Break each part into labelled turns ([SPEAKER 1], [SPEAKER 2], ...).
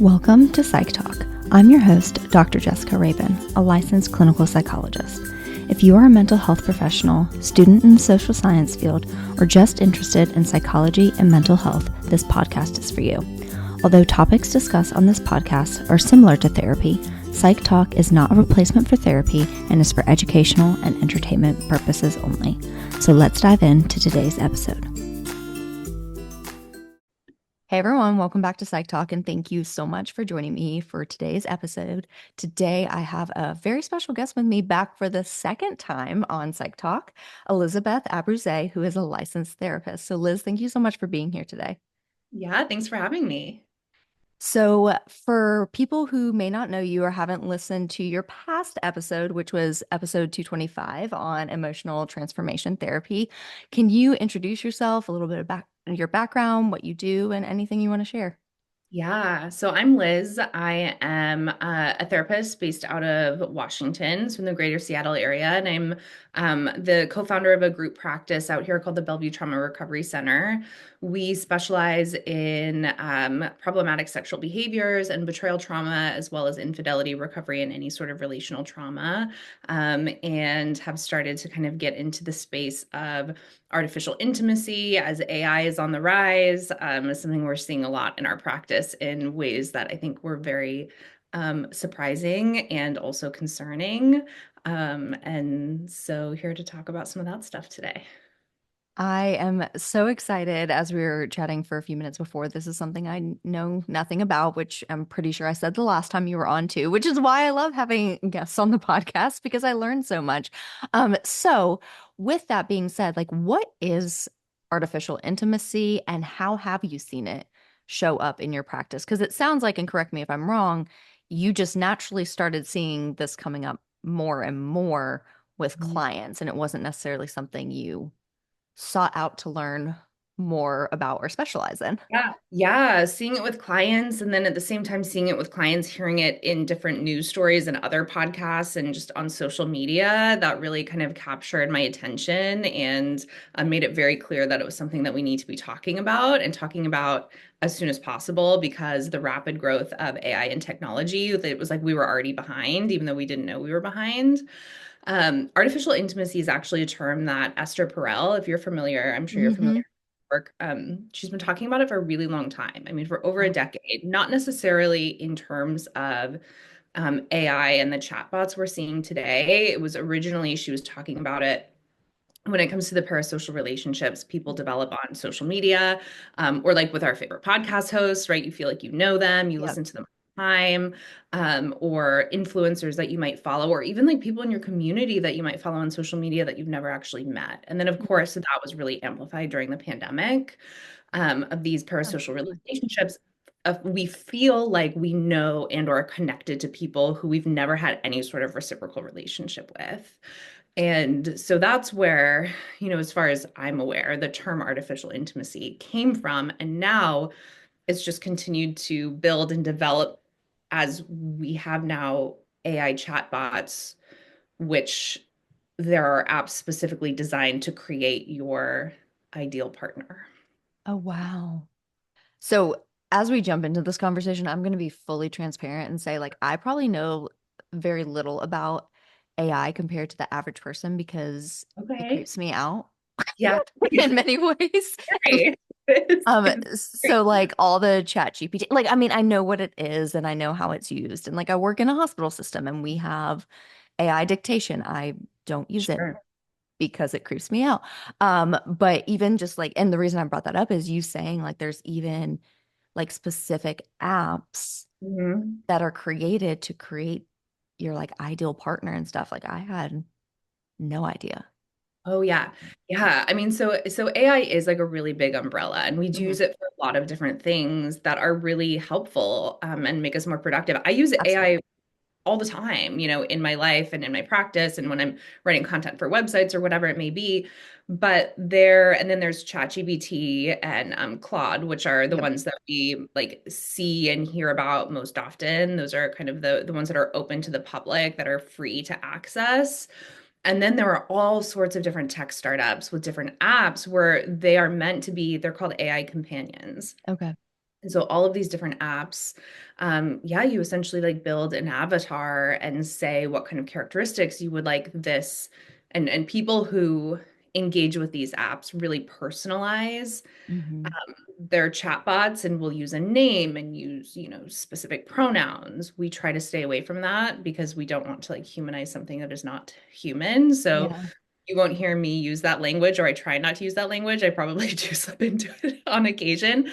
[SPEAKER 1] Welcome to Psych Talk. I'm your host, Dr. Jessica Rabin, a licensed clinical psychologist. If you are a mental health professional, student in the social science field, or just interested in psychology and mental health, this podcast is for you. Although topics discussed on this podcast are similar to therapy, Psych Talk is not a replacement for therapy and is for educational and entertainment purposes only. So let's dive into today's episode. Hey everyone, welcome back to Psych Talk, and thank you so much for joining me for today's episode. Today I have a very special guest with me back for the second time on Psych Talk, Elizabeth Abbruzza, who is a licensed therapist. So Liz, thank you so much for being here today.
[SPEAKER 2] Yeah, thanks for having me.
[SPEAKER 1] So for people who may not know you or haven't listened to your past episode, which was episode 225 on emotional transformation therapy, can you introduce yourself, a little bit about your background, what you do, and anything you want to share?
[SPEAKER 2] Yeah, so I'm Liz. I am a therapist based out of Washington, so in the greater Seattle area, and I'm the co-founder of a group practice out here called the Bellevue Trauma Recovery Center. We specialize in problematic sexual behaviors and betrayal trauma, as well as infidelity recovery and any sort of relational trauma, and have started to kind of get into the space of artificial intimacy as AI is on the rise, is something we're seeing a lot in our practice in ways that I think were very surprising and also concerning. And so here to talk about some of that stuff today.
[SPEAKER 1] I am so excited as we were chatting for a few minutes before. This is something I know nothing about, which I'm pretty sure I said the last time you were on too, which is why I love having guests on the podcast because I learned so much. So with that being said, like what is artificial intimacy and how have you seen it show up in your practice? Because it sounds like, and correct me if I'm wrong, you just naturally started seeing this coming up more and more with clients, and it wasn't necessarily something you sought out to learn more about or specialize in.
[SPEAKER 2] Yeah, seeing it with clients and then at the same time seeing it with clients, hearing it in different news stories and other podcasts and just on social media, that really kind of captured my attention and made it very clear that it was something that we need to be talking about and talking about as soon as possible because the rapid growth of AI and technology, it was like we were already behind, even though we didn't know we were behind. Artificial intimacy is actually a term that Esther Perel, if you're familiar, I'm sure you're familiar
[SPEAKER 1] Mm-hmm.
[SPEAKER 2] with her work. She's been talking about it for a really long time. I mean, for over a
[SPEAKER 1] Oh,
[SPEAKER 2] decade, not necessarily in terms of AI and the chatbots we're seeing today. It was originally, she was talking about it when it comes to the parasocial relationships people develop on social media, or like with our favorite podcast hosts, right? You feel like you know them, you
[SPEAKER 1] yep.
[SPEAKER 2] listen to them all the time, or influencers that you might follow, or even like people in your community that you might follow on social media that you've never actually met. And then, of course, that was really amplified during the pandemic, of these parasocial
[SPEAKER 1] Absolutely.
[SPEAKER 2] relationships. We feel like we know and or are connected to people who we've never had any sort of reciprocal relationship with. And so that's where, as far as I'm aware, the term artificial intimacy came from. And now it's just continued to build and develop as we have now AI chatbots, which there are apps specifically designed to create your ideal partner.
[SPEAKER 1] Oh, wow. So as we jump into this conversation, I'm going to be fully transparent and say, like, I probably know very little about AI compared to the average person because it
[SPEAKER 2] Okay.
[SPEAKER 1] creeps me out
[SPEAKER 2] Yeah.
[SPEAKER 1] in many ways.
[SPEAKER 2] Scary. It's
[SPEAKER 1] So like all the chat GPT, like, I mean, I know what it is and I know how it's used. And like I work in a hospital system and we have AI dictation. I don't use it
[SPEAKER 2] sure.
[SPEAKER 1] because it creeps me out. But even just like, and the reason I brought that up is you saying like there's even like specific apps
[SPEAKER 2] Mhm.
[SPEAKER 1] that are created to create your like ideal partner and stuff. Like I had no idea.
[SPEAKER 2] Oh yeah. Yeah. I mean, so AI is like a really big umbrella and we do
[SPEAKER 1] Mhm.
[SPEAKER 2] use it for a lot of different things that are really helpful, and make us more productive. I use
[SPEAKER 1] Absolutely.
[SPEAKER 2] AI all the time, in my life and in my practice and when I'm writing content for websites or whatever it may be. But and then there's ChatGPT and Claude, which are the
[SPEAKER 1] Yep.
[SPEAKER 2] ones that we like see and hear about most often. Those are kind of the ones that are open to the public, that are free to access. And then there are all sorts of different tech startups with different apps where they are meant to be, they're called AI companions.
[SPEAKER 1] Okay.
[SPEAKER 2] And so all of these different apps, yeah, you essentially like build an avatar and say what kind of characteristics you would like this, and people who engage with these apps really personalize
[SPEAKER 1] Hmm.
[SPEAKER 2] their chatbots and will use a name and use, specific pronouns. We try to stay away from that because we don't want to like humanize something that is not human. So
[SPEAKER 1] Yeah.
[SPEAKER 2] you won't hear me use that language, or I try not to use that language. I probably do slip into it on occasion.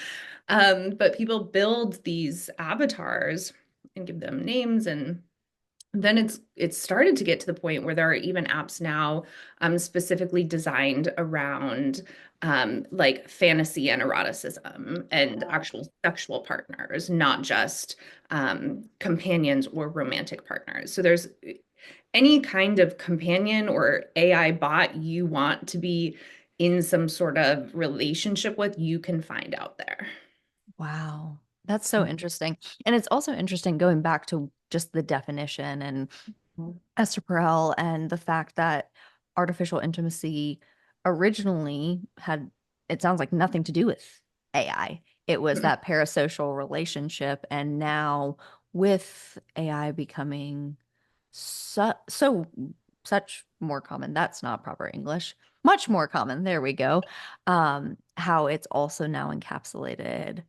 [SPEAKER 2] But people build these avatars and give them names, and then it's started to get to the point where there are even apps now specifically designed around like fantasy and eroticism and actual sexual partners, not just companions or romantic partners. So there's any kind of companion or AI bot you want to be in some sort of relationship with, you can find out there.
[SPEAKER 1] Wow. That's so interesting. And it's also interesting going back to just the definition and
[SPEAKER 2] Mhm.
[SPEAKER 1] Esther Perel and the fact that artificial intimacy originally had, it sounds like nothing to do with AI. It was that parasocial relationship. And now with AI becoming so such more common, that's not proper English, much more common. There we go. How it's also now encapsulated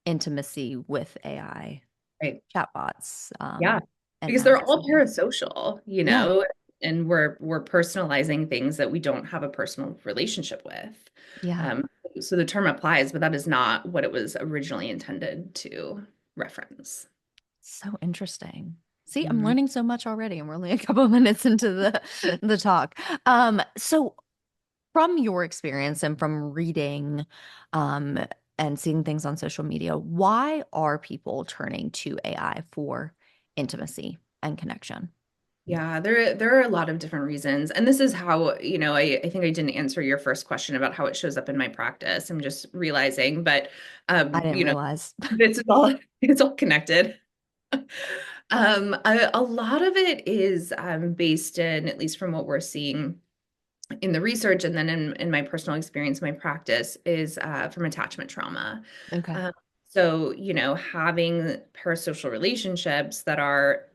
[SPEAKER 1] intimacy with AI
[SPEAKER 2] Right.
[SPEAKER 1] chatbots,
[SPEAKER 2] Yeah.
[SPEAKER 1] and
[SPEAKER 2] Because they're all
[SPEAKER 1] messaging.
[SPEAKER 2] parasocial,
[SPEAKER 1] Yeah,
[SPEAKER 2] and we're personalizing things that we don't have a personal relationship with.
[SPEAKER 1] yeah.
[SPEAKER 2] Um, so the term applies, but that is not what it was originally intended to reference.
[SPEAKER 1] So interesting. See, I'm
[SPEAKER 2] Mhm.
[SPEAKER 1] learning so much already, and we're only a couple of minutes into the talk. So from your experience and from reading, um, and seeing things on social media, why are people turning to AI for intimacy and connection?
[SPEAKER 2] Yeah, there are a lot of different reasons. And this is how, I think I didn't answer your first question about how it shows up in my practice. I'm just realizing, but
[SPEAKER 1] I didn't
[SPEAKER 2] you know,
[SPEAKER 1] realize.
[SPEAKER 2] this is all it's all connected. A lot of it is based in, at least from what we're seeing in the research and then in my personal experience, my practice is from attachment trauma.
[SPEAKER 1] Okay.
[SPEAKER 2] Um, so, having parasocial relationships that are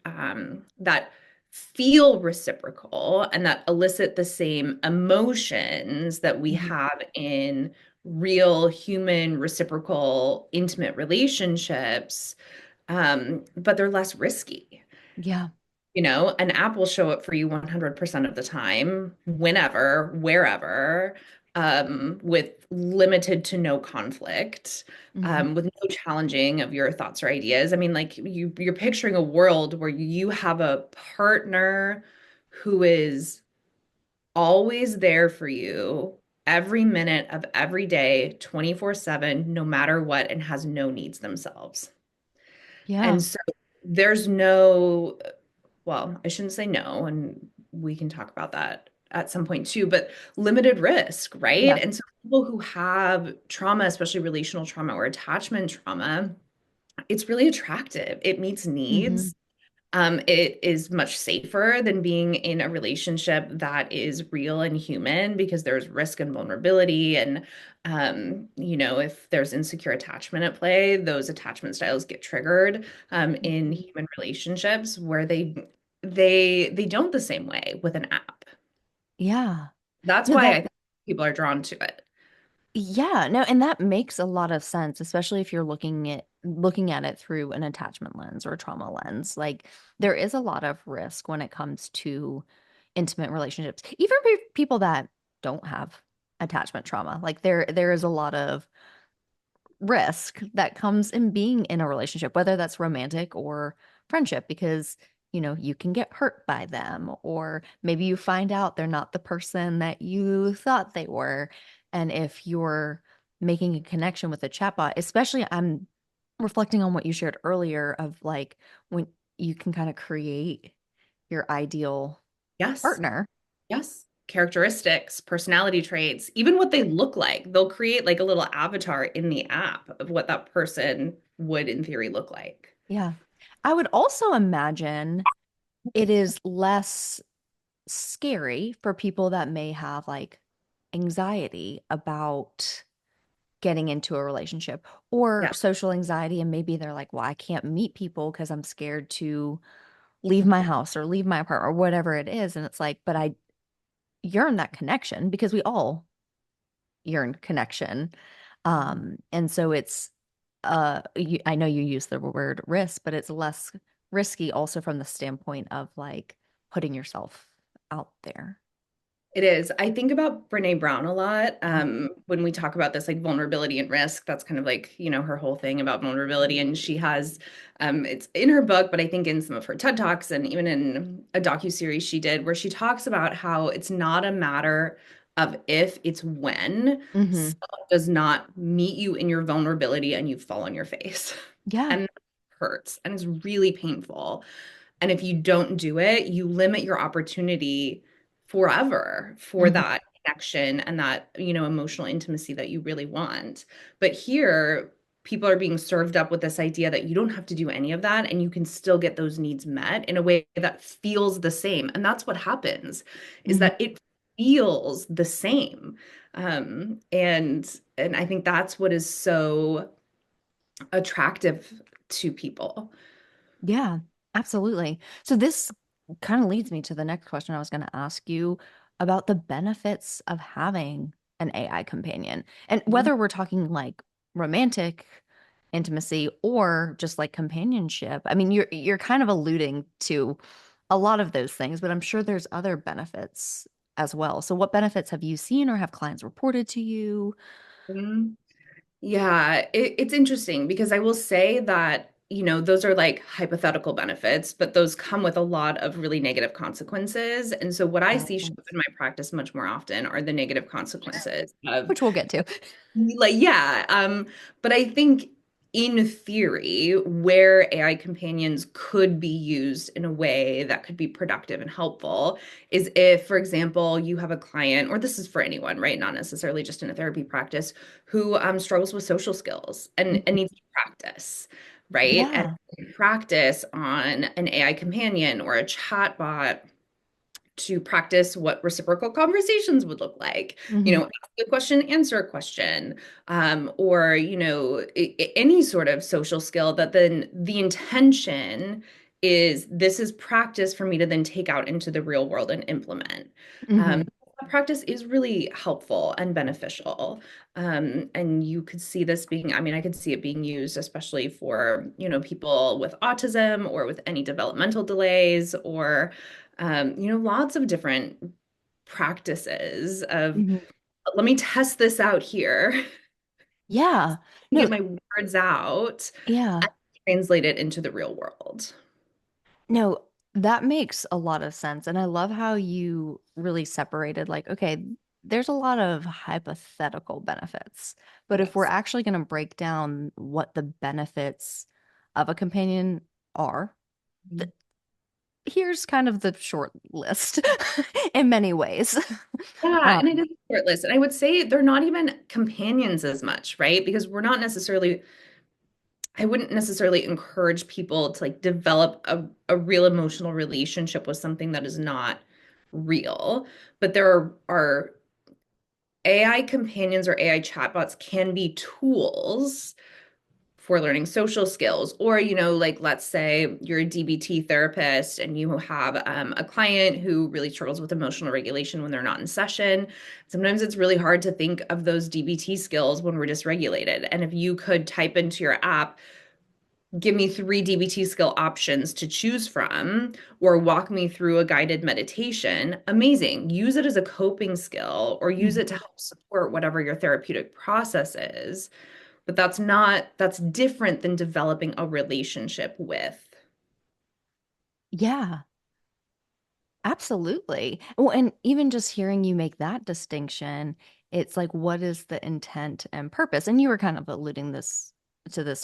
[SPEAKER 2] that feel reciprocal and that elicit the same emotions that we
[SPEAKER 1] Mhm.
[SPEAKER 2] have in real human reciprocal intimate relationships, but they're less risky.
[SPEAKER 1] Yeah.
[SPEAKER 2] An app will show up for you 100% of the time, whenever, wherever, with limited to no conflict,
[SPEAKER 1] Hmm.
[SPEAKER 2] with no challenging of your thoughts or ideas. I mean, like you're picturing a world where you have a partner who is always there for you every minute of every day, 24/7, no matter what, and has no needs themselves. And
[SPEAKER 1] Yeah.
[SPEAKER 2] so there's no, well, I shouldn't say no, and we can talk about that at some point too, but limited risk, right?
[SPEAKER 1] Yeah.
[SPEAKER 2] And so people who have trauma, especially relational trauma or attachment trauma, it's really attractive. It meets
[SPEAKER 1] Hmm.
[SPEAKER 2] needs. It is much safer than being in a relationship that is real and human because there's risk and vulnerability. And, if there's insecure attachment at play, those attachment styles get triggered in
[SPEAKER 1] Mhm.
[SPEAKER 2] human relationships where they don't the same way with an app.
[SPEAKER 1] Yeah.
[SPEAKER 2] That's
[SPEAKER 1] No,
[SPEAKER 2] why I
[SPEAKER 1] that,
[SPEAKER 2] think people are drawn to it.
[SPEAKER 1] yeah, no, and that makes a lot of sense, especially if you're looking at it through an attachment lens or a trauma lens. Like there is a lot of risk when it comes to intimate relationships, even for people that don't have attachment trauma. Like there is a lot of risk that comes in being in a relationship, whether that's romantic or friendship, because you can get hurt by them, or maybe you find out they're not the person that you thought they were. And if you're making a connection with a chatbot, especially I'm reflecting on what you shared earlier of like when you can kind of create your ideal
[SPEAKER 2] Yes.
[SPEAKER 1] partner.
[SPEAKER 2] Yes. Characteristics, personality traits, even what they look like. They'll create like a little avatar in the app of what that person would, in theory, look like.
[SPEAKER 1] Yeah. I would also imagine it is less scary for people that may have like anxiety about getting into a relationship or
[SPEAKER 2] Yeah,
[SPEAKER 1] social anxiety. And maybe they're like, well, I can't meet people because I'm scared to leave my house or leave my apartment or whatever it is. And it's like, but I yearn that connection because we all yearn connection. And so it's, I know you use the word risk, but it's less risky also from the standpoint of like putting yourself out there.
[SPEAKER 2] it is. I think about Brene Brown a lot when we talk about this, like vulnerability and risk. That's kind of like, her whole thing about vulnerability. And she has, it's in her book, but I think in some of her TED Talks and even in a docuseries she did, where she talks about how it's not a matter of if, it's when
[SPEAKER 1] Hmm.
[SPEAKER 2] someone does not meet you in your vulnerability and you fall on your face.
[SPEAKER 1] Yeah.
[SPEAKER 2] And that hurts and it's really painful. And if you don't do it, you limit your opportunity forever for
[SPEAKER 1] Hmm.
[SPEAKER 2] that connection and that, emotional intimacy that you really want. But here, people are being served up with this idea that you don't have to do any of that and you can still get those needs met in a way that feels the same. And that's what happens is
[SPEAKER 1] Hmm.
[SPEAKER 2] that it feels the same. And I think that's what is so attractive to people.
[SPEAKER 1] Yeah, absolutely. So this kind of leads me to the next question I was going to ask you about the benefits of having an AI companion. And whether we're talking like romantic intimacy or just like companionship. I mean, you're kind of alluding to a lot of those things, but I'm sure there's other benefits as well. So what benefits have you seen or have clients reported to you?
[SPEAKER 2] Mhm. Yeah, it's interesting because I will say that, those are like hypothetical benefits, but those come with a lot of really negative consequences. And so what I see show up in my practice much more often are the negative consequences of
[SPEAKER 1] Which we'll get to.
[SPEAKER 2] like, yeah. But I think in theory, where AI companions could be used in a way that could be productive and helpful is if, for example, you have a client, or this is for anyone, right? Not necessarily just in a therapy practice, who struggles with social skills and
[SPEAKER 1] Mhm.
[SPEAKER 2] needs to practice, right? And
[SPEAKER 1] Yeah.
[SPEAKER 2] practice on an AI companion or a chat bot to practice what reciprocal conversations would look like.
[SPEAKER 1] Hmm.
[SPEAKER 2] Ask a question, answer a question, or, any sort of social skill that then the intention is this is practice for me to then take out into the real world and implement. Um,
[SPEAKER 1] Hmm.
[SPEAKER 2] that practice is really helpful and beneficial. And you could see this being, I mean, I could see it being used, especially for, people with autism or with any developmental delays or lots of different practices of
[SPEAKER 1] Hmm.
[SPEAKER 2] let me test this out here,
[SPEAKER 1] Yeah.
[SPEAKER 2] get
[SPEAKER 1] No,
[SPEAKER 2] my words out,
[SPEAKER 1] yeah.
[SPEAKER 2] and translate it into the real world.
[SPEAKER 1] No, that makes a lot of sense. And I love how you really separated, like, okay, there's a lot of hypothetical benefits, but if we're
[SPEAKER 2] Yes.
[SPEAKER 1] actually going to break down what the benefits of a companion are, th here's kind of the short list in many ways.
[SPEAKER 2] Yeah, and it
[SPEAKER 1] Um,
[SPEAKER 2] is a short list. And I would say they're not even companions as much, right? Because we're not necessarily, I wouldn't necessarily encourage people to like develop a real emotional relationship with something that is not real. But there are AI companions or AI chatbots can be tools for learning social skills. Or, like let's say you're a DBT therapist and you have a client who really struggles with emotional regulation when they're not in session. Sometimes it's really hard to think of those DBT skills when we're dysregulated. And if you could type into your app, give me 3 DBT skill options to choose from, or walk me through a guided meditation, amazing. Use it as a coping skill or use it to help support whatever your therapeutic process is. But that's different than developing a relationship with.
[SPEAKER 1] yeah. Absolutely. Well, and even just hearing you make that distinction, it's like, what is the intent and purpose? And you were kind of alluding this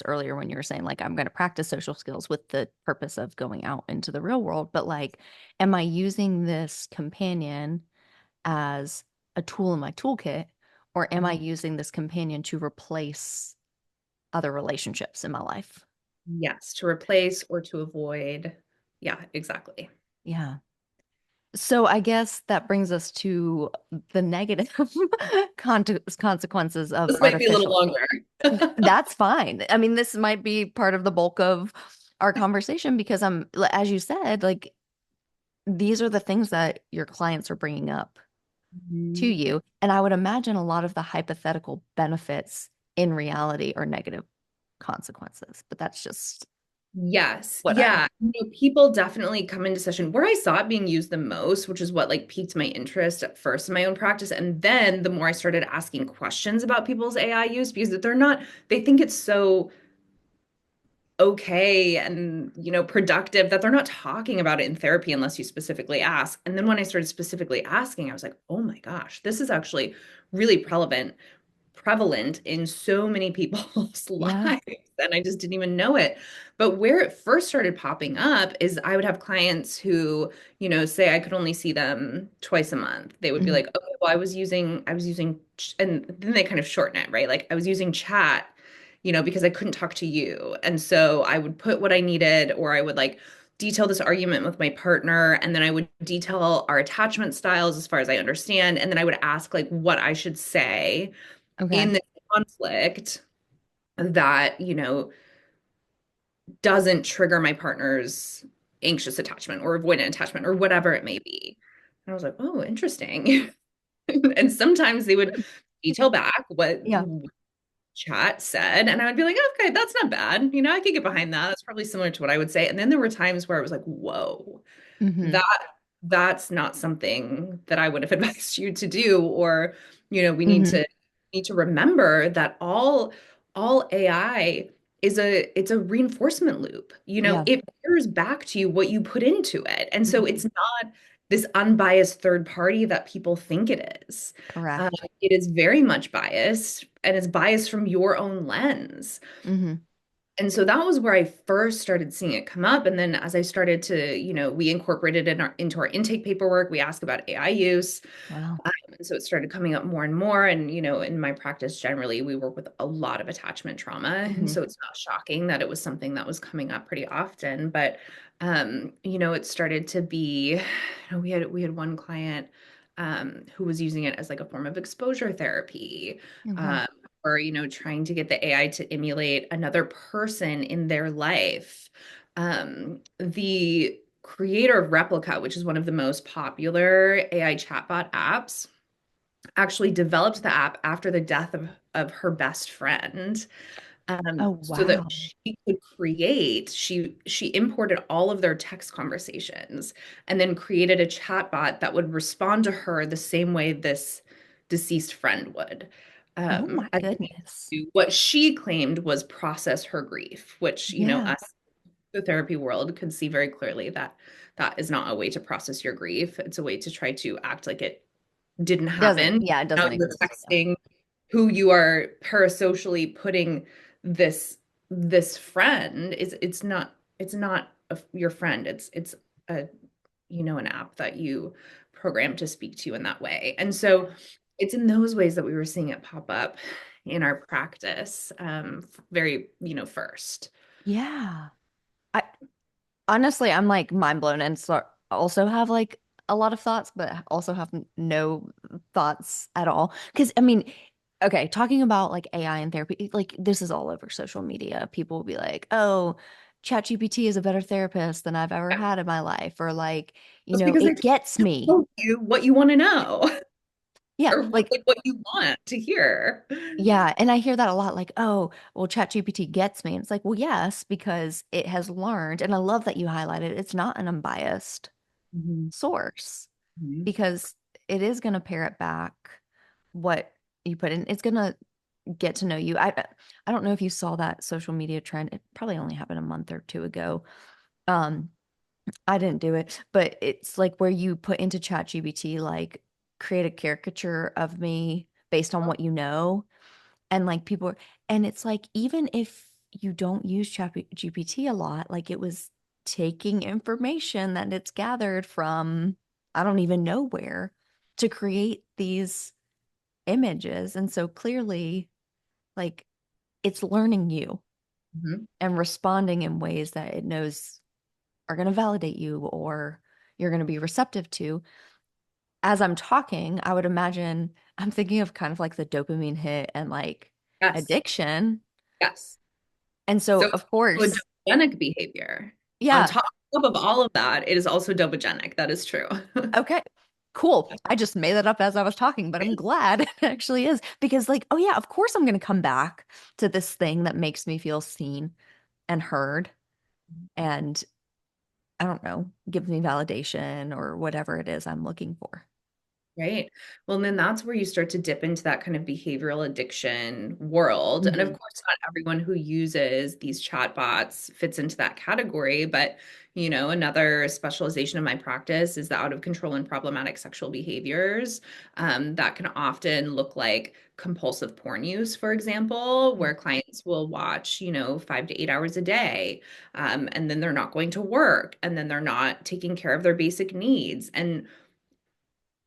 [SPEAKER 1] earlier when you were saying, like, I'm going to practice social skills with the purpose of going out into the real world. But like, am I using this companion as a tool in my toolkit, or am I using this companion to replace other relationships in my life?
[SPEAKER 2] Yes, to replace or to avoid. Yeah, exactly.
[SPEAKER 1] Yeah. So I guess that brings us to the negative consequences of
[SPEAKER 2] This might be a little
[SPEAKER 1] artificial.
[SPEAKER 2] longer.
[SPEAKER 1] That's fine. I mean, this might be part of the bulk of our conversation because as you said, like these are the things that your clients are bringing up to
[SPEAKER 2] Mhm.
[SPEAKER 1] you. And I would imagine a lot of the hypothetical benefits in reality are negative consequences, but that's just
[SPEAKER 2] Yes.
[SPEAKER 1] what I,
[SPEAKER 2] Yeah. People definitely come into session where I saw it being used the most, which is what like piqued my interest at first in my own practice. And then the more I started asking questions about people's AI use, because they think it's so okay and productive that they're not talking about it in therapy unless you specifically ask. And then when I started specifically asking, I was like, oh my gosh, this is actually really prevalent in so many people's
[SPEAKER 1] yeah.
[SPEAKER 2] lives, and I just didn't even know it. But where it first started popping up is I would have clients who, say I could only see them twice a month. They would be
[SPEAKER 1] Mhm.
[SPEAKER 2] like, okay, well, I was using, and then they kind of shorten it, right? Like I was using chat, because I couldn't talk to you. And so I would put what I needed, or I would like detail this argument with my partner, and then I would detail our attachment styles as far as I understand, and then I would ask like what I should say
[SPEAKER 1] Okay.
[SPEAKER 2] in this conflict that, doesn't trigger my partner's anxious attachment or avoidant attachment or whatever it may be. And I was like, oh, interesting. And sometimes they would detail back what
[SPEAKER 1] Yeah.
[SPEAKER 2] chat said, and I would be like, okay, that's not bad. I could get behind that. That's probably similar to what I would say. And then there were times where I was like, whoa,
[SPEAKER 1] Hmm.
[SPEAKER 2] that that's not something that I would have advised you to do. Or, we need
[SPEAKER 1] Hmm.
[SPEAKER 2] to remember that all AI it's a reinforcement loop.
[SPEAKER 1] Yeah.
[SPEAKER 2] It mirrors back to you what you put into it. And so
[SPEAKER 1] Hmm.
[SPEAKER 2] it's not this unbiased third party that people think it is. Um,
[SPEAKER 1] Correct.
[SPEAKER 2] it is very much biased, and it's biased from your own lens.
[SPEAKER 1] Hmm.
[SPEAKER 2] And so that was where I first started seeing it come up. And then as I started to, we incorporated it into our intake paperwork, we ask about AI use.
[SPEAKER 1] Wow.
[SPEAKER 2] And so it started coming up more and more. And, in my practice, generally, we work with a lot of attachment trauma. And
[SPEAKER 1] Hmm.
[SPEAKER 2] so it's not shocking that it was something that was coming up pretty often. But, it started to be, we had one client who was using it as like a form of exposure therapy.
[SPEAKER 1] Okay.
[SPEAKER 2] Um, or, trying to get the AI to emulate another person in their life. The creator of Replica, which is one of the most popular AI chatbot apps, actually developed the app after the death of her best friend,
[SPEAKER 1] Oh,
[SPEAKER 2] so that
[SPEAKER 1] wow.
[SPEAKER 2] she could she imported all of their text conversations and then created a chatbot that would respond to her the same way this deceased friend would.
[SPEAKER 1] Oh my
[SPEAKER 2] As a way
[SPEAKER 1] goodness.
[SPEAKER 2] to what she claimed was process her grief, which,
[SPEAKER 1] Yeah.
[SPEAKER 2] us, the therapy world, could see very clearly that that is not a way to process your grief. It's a way to try to act like it didn't
[SPEAKER 1] Doesn't,
[SPEAKER 2] happen.
[SPEAKER 1] yeah, it
[SPEAKER 2] Now
[SPEAKER 1] doesn't
[SPEAKER 2] you're
[SPEAKER 1] exist. Yeah.
[SPEAKER 2] texting who you are parasocially putting this friend is it's not your friend. It's a an app that you program to speak to you in that way. And so it's in those ways that we were seeing it pop up in our practice, very, first.
[SPEAKER 1] Yeah. I honestly, I'm like mind blown and so also have like a lot of thoughts, but also have no thoughts at all. Because I mean, okay, talking about like AI and therapy, like this is all over social media. People will be like, "Oh, ChatGPT is a better therapist than I've ever
[SPEAKER 2] Yeah.
[SPEAKER 1] had in my life," or like,
[SPEAKER 2] Just because they
[SPEAKER 1] it gets me.
[SPEAKER 2] tell you what you want to know
[SPEAKER 1] Yeah,
[SPEAKER 2] or
[SPEAKER 1] like
[SPEAKER 2] what you want to hear.
[SPEAKER 1] yeah, and I hear that a lot, like, "Oh, well, ChatGPT gets me," and it's like, well, yes, because it has learned, and I love that you highlighted it's not an unbiased
[SPEAKER 2] Mhm.
[SPEAKER 1] source
[SPEAKER 2] Mhm.
[SPEAKER 1] because it is going to parrot back what you put in. It's going to get to know you. I don't know if you saw that social media trend. It probably only happened a month or two ago. Um, I didn't do it, but it's like where you put into ChatGPT, like create a caricature of me based on what you know. And like and it's like, even if you don't use ChatGPT a lot, like it was taking information that it's gathered from, I don't even know where, to create these images. And so clearly, like it's learning you
[SPEAKER 2] Mhm.
[SPEAKER 1] and responding in ways that it knows are going to validate you or, you're going to be receptive to. As I'm talking, I would imagine I'm thinking of kind of like the dopamine hit and like
[SPEAKER 2] Yes.
[SPEAKER 1] addiction.
[SPEAKER 2] Yes.
[SPEAKER 1] And
[SPEAKER 2] So
[SPEAKER 1] so,
[SPEAKER 2] it's
[SPEAKER 1] of
[SPEAKER 2] also
[SPEAKER 1] course,
[SPEAKER 2] dopogenic behavior. On
[SPEAKER 1] yeah,
[SPEAKER 2] top of all of that, it is also dopogenic. That is true.
[SPEAKER 1] okay, cool. I just made that up as I was talking, but I'm glad it actually is because, like, oh, yeah, of course, I'm going to come back to this thing that makes me feel seen and heard and I don't know, gives me validation or whatever it is I'm looking for.
[SPEAKER 2] Right. Well, and then that's where you start to dip into that kind of behavioral addiction world. And of
[SPEAKER 1] Hmm.
[SPEAKER 2] course, not everyone who uses these chatbots fits into that category. But, another specialization of my practice is the out of control and problematic sexual behaviors. That can often look like compulsive porn use, for example, where clients will watch, 5 to 8 hours a day. And then they're not going to work and then they're not taking care of their basic needs. And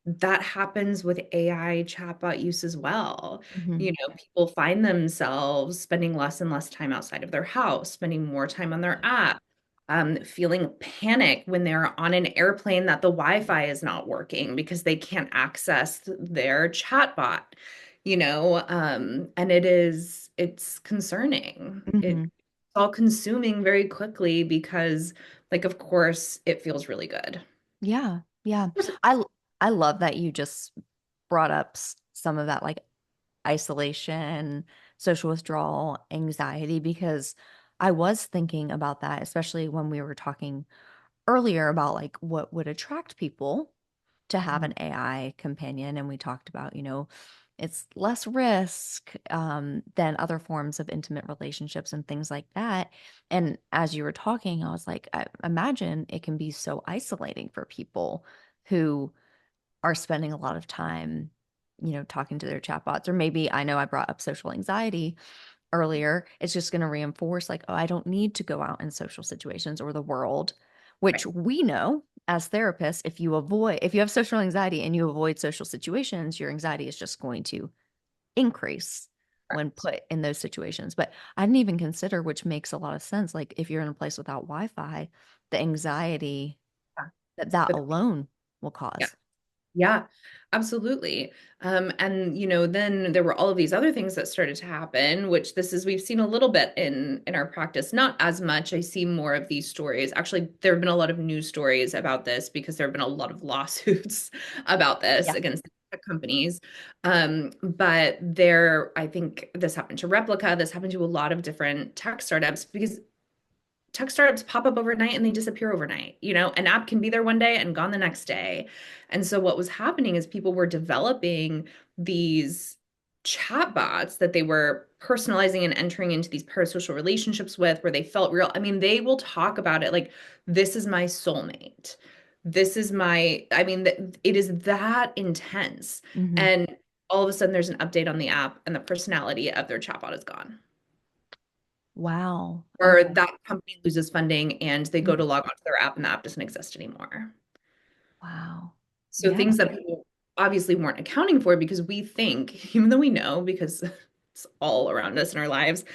[SPEAKER 2] that happens with AI chatbot use as well.
[SPEAKER 1] Hmm.
[SPEAKER 2] People find themselves spending less and less time outside of their house, spending more time on their app, feeling panic when they're on an airplane that the Wi-Fi is not working because they can't access their chatbot, and it's concerning. It's
[SPEAKER 1] Hmm.
[SPEAKER 2] all consuming very quickly because, like, of course, it feels really good.
[SPEAKER 1] Yeah, yeah. I I love that you just brought up some of that like isolation, social withdrawal, anxiety, because I was thinking about that, especially when we were talking earlier about like what would attract people to have an AI companion. And we talked about, it's less risk than other forms of intimate relationships and things like that. And as you were talking, I was like, I imagine it can be so isolating for people who are spending a lot of time, talking to their chatbots. Or maybe I know I brought up social anxiety earlier. It's just going to reinforce, like, oh, I don't need to go out in social situations or the world, which
[SPEAKER 2] Right.
[SPEAKER 1] we know as therapists, if you have social anxiety and you avoid social situations, your anxiety is just going to increase when
[SPEAKER 2] Correct.
[SPEAKER 1] put in those situations. But I didn't even consider, which makes a lot of sense. Like, if you're in a place without Wi Fi, the anxiety
[SPEAKER 2] Yeah.
[SPEAKER 1] that
[SPEAKER 2] The
[SPEAKER 1] alone will
[SPEAKER 2] Yeah.
[SPEAKER 1] cause.
[SPEAKER 2] Yeah, absolutely. And then there were all of these other things that started to happen, which we've seen a little bit in our practice, not as much. I see more of these stories. Actually, there have been a lot of news stories about this because there have been a lot of lawsuits about this
[SPEAKER 1] Yeah.
[SPEAKER 2] against the companies. But I think this happened to Replica. This happened to a lot of different tech startups because tech startups pop up overnight and they disappear overnight. An app can be there one day and gone the next day. And so what was happening is people were developing these chatbots that they were personalizing and entering into these parasocial relationships with where they felt real. I mean, they will talk about it like, this is my soulmate. I mean, it is that intense.
[SPEAKER 1] Hmm.
[SPEAKER 2] And all of a sudden there's an update on the app and the personality of their chatbot is gone,
[SPEAKER 1] Wow.
[SPEAKER 2] or
[SPEAKER 1] Okay.
[SPEAKER 2] that company loses funding and they go to
[SPEAKER 1] Mhm.
[SPEAKER 2] log onto their app and the app doesn't exist anymore.
[SPEAKER 1] Wow.
[SPEAKER 2] So
[SPEAKER 1] Yeah.
[SPEAKER 2] things that people obviously weren't accounting for because we think, even though we know because it's all around us in our lives,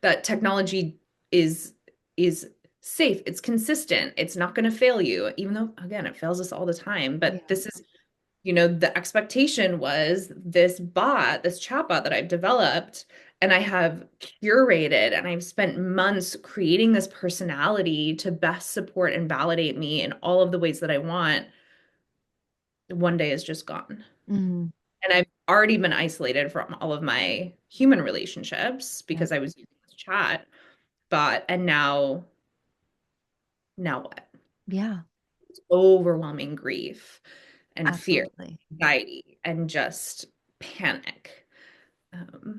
[SPEAKER 2] that technology is is safe, it's consistent, it's not going to fail you, even though again it fails us all the time. But
[SPEAKER 1] Yeah.
[SPEAKER 2] this is the expectation was this chatbot that I've developed and I have curated and I've spent months creating this personality to best support and validate me in all of the ways that I want, one day is just gone.
[SPEAKER 1] Hmm.
[SPEAKER 2] And I've already been isolated from all of my human relationships
[SPEAKER 1] Yep.
[SPEAKER 2] because I was using this chat bot. And now what?
[SPEAKER 1] Yeah.
[SPEAKER 2] Overwhelming grief and fear,
[SPEAKER 1] Absolutely.
[SPEAKER 2] anxiety, and just panic.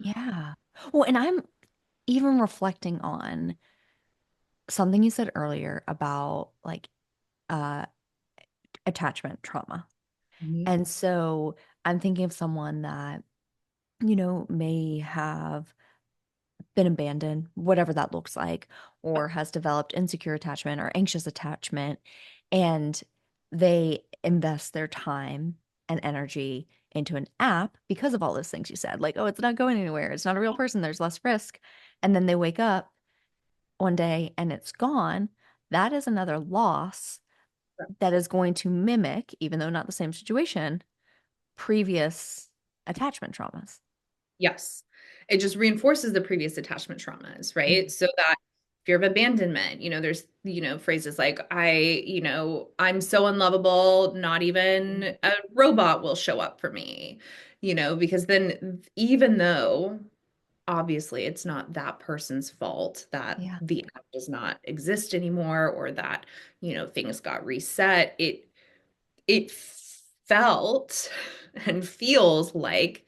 [SPEAKER 1] Yeah. Well, and I'm even reflecting on something you said earlier about like uh attachment trauma.
[SPEAKER 2] Mhm.
[SPEAKER 1] And so I'm thinking of someone that, may have been abandoned, whatever that looks like, or has developed insecure attachment or anxious attachment, and they invest their time and energy into an app because of all those things you said, like, oh, it's not going anywhere, it's not a real person, there's less risk. And then they wake up one day and it's gone. That is another loss that is going to mimic, even though not the same situation, previous attachment traumas.
[SPEAKER 2] Yes. It just reinforces the previous attachment traumas, right?
[SPEAKER 1] Mhm.
[SPEAKER 2] So that fear of abandonment, there's, phrases like, I'm so unlovable, not even a robot will show up for me, because then even though obviously it's not that person's fault that
[SPEAKER 1] Yeah.
[SPEAKER 2] the app does not exist anymore or that, things got reset, it felt and feels like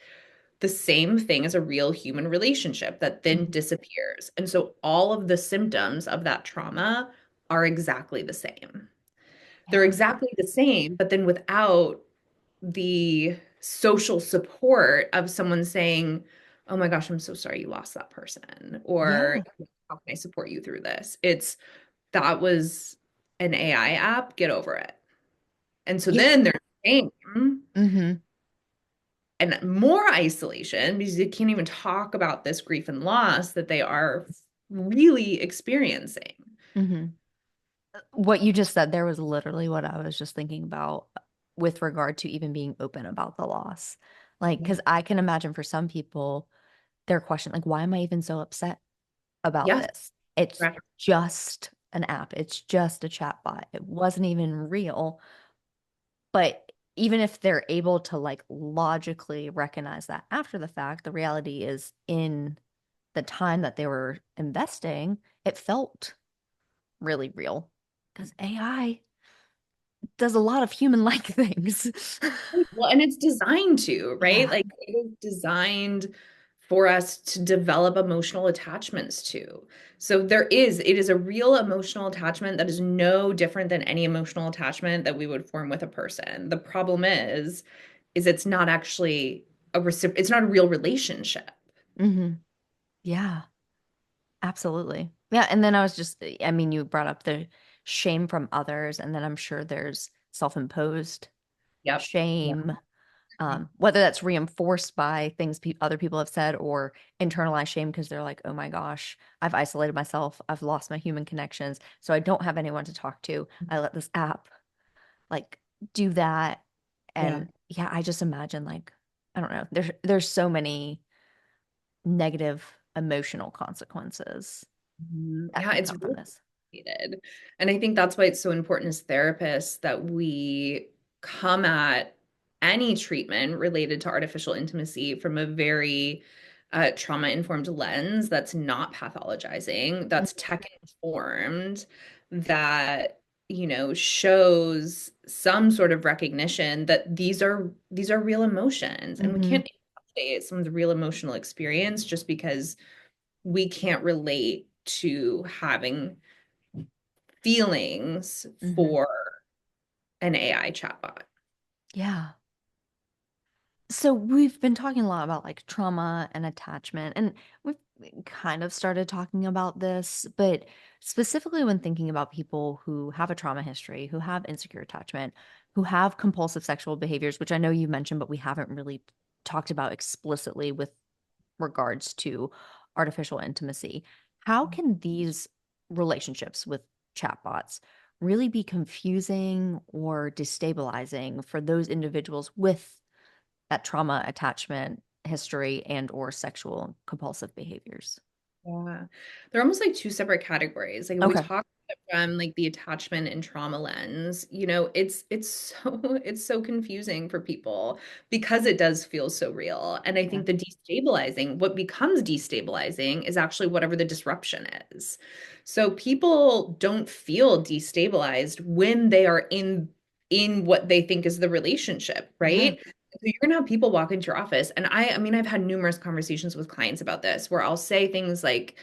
[SPEAKER 2] the same thing as a real human relationship that then
[SPEAKER 1] Mhm.
[SPEAKER 2] disappears. And so all of the symptoms of that trauma are exactly the same. They're
[SPEAKER 1] Yeah.
[SPEAKER 2] exactly the same, but then without the social support of someone saying, "Oh my gosh, I'm so sorry you lost that person," or
[SPEAKER 1] Yeah.
[SPEAKER 2] "How can I support you through this?" It's that was an AI app, get over it. And so
[SPEAKER 1] Yeah.
[SPEAKER 2] then there's shame
[SPEAKER 1] Hmm.
[SPEAKER 2] and more isolation because they can't even talk about this grief and loss that they are really experiencing.
[SPEAKER 1] Hmm. What you just said there was literally what I was just thinking about with regard to even being open about the loss. Like, because I can imagine for some people, their question, like, why am I even so upset about
[SPEAKER 2] Yes,
[SPEAKER 1] this? It's
[SPEAKER 2] correct.
[SPEAKER 1] just an app, it's just a chatbot. It wasn't even real. But even if they're able to like logically recognize that after the fact, the reality is in the time that they were investing, it felt really real because AI does a lot of human-like things.
[SPEAKER 2] Well, and it's designed to, right?
[SPEAKER 1] Yeah.
[SPEAKER 2] Like it is designed for us to develop emotional attachments to. So it is a real emotional attachment that is no different than any emotional attachment that we would form with a person. The problem is it's not actually it's not a real relationship.
[SPEAKER 1] Hmm. Yeah, absolutely. Yeah, and then I was just, I mean, you brought up the shame from others, and then I'm sure there's self-imposed
[SPEAKER 2] Yep. Yeah.
[SPEAKER 1] shame, whether that's reinforced by things other people have said or internalized shame because they're like, oh my gosh, I've isolated myself. I've lost my human connections. So I don't have anyone to talk to. I let this app like do that.
[SPEAKER 2] Yeah.
[SPEAKER 1] And yeah, I just imagine like, I don't know, there's so many negative emotional consequences that
[SPEAKER 2] Yeah,
[SPEAKER 1] can
[SPEAKER 2] it's
[SPEAKER 1] come from
[SPEAKER 2] really
[SPEAKER 1] this.
[SPEAKER 2] complicated. And I think that's why it's so important as therapists that we come at any treatment related to artificial intimacy from a very trauma-informed lens that's not pathologizing, that's tech-informed, that, shows some sort of recognition that these are real emotions. And we
[SPEAKER 1] Mm-hmm.
[SPEAKER 2] can't invalidate some of the real emotional experience just because we can't relate to having feelings
[SPEAKER 1] Mm-hmm.
[SPEAKER 2] for an AI chatbot.
[SPEAKER 1] Yeah. So we've been talking a lot about like trauma and attachment, and we've kind of started talking about this, but specifically when thinking about people who have a trauma history, who have insecure attachment, who have compulsive sexual behaviors, which I know you mentioned, but we haven't really talked about explicitly with regards to artificial intimacy. How can these relationships with chatbots really be confusing or destabilizing for those individuals with that trauma attachment history and or sexual compulsive behaviors?
[SPEAKER 2] Yeah. They're almost like two separate categories. Like if we
[SPEAKER 1] Okay.
[SPEAKER 2] talk from like the attachment and trauma lens, it's so it's so confusing for people because it does feel so real. And I
[SPEAKER 1] Yeah.
[SPEAKER 2] think the destabilizing, what becomes destabilizing is actually whatever the disruption is. So people don't feel destabilized when they are in what they think is the relationship,
[SPEAKER 1] Yeah.
[SPEAKER 2] right? So you're gonna have people walk into your office, and I mean, I've had numerous conversations with clients about this where I'll say things like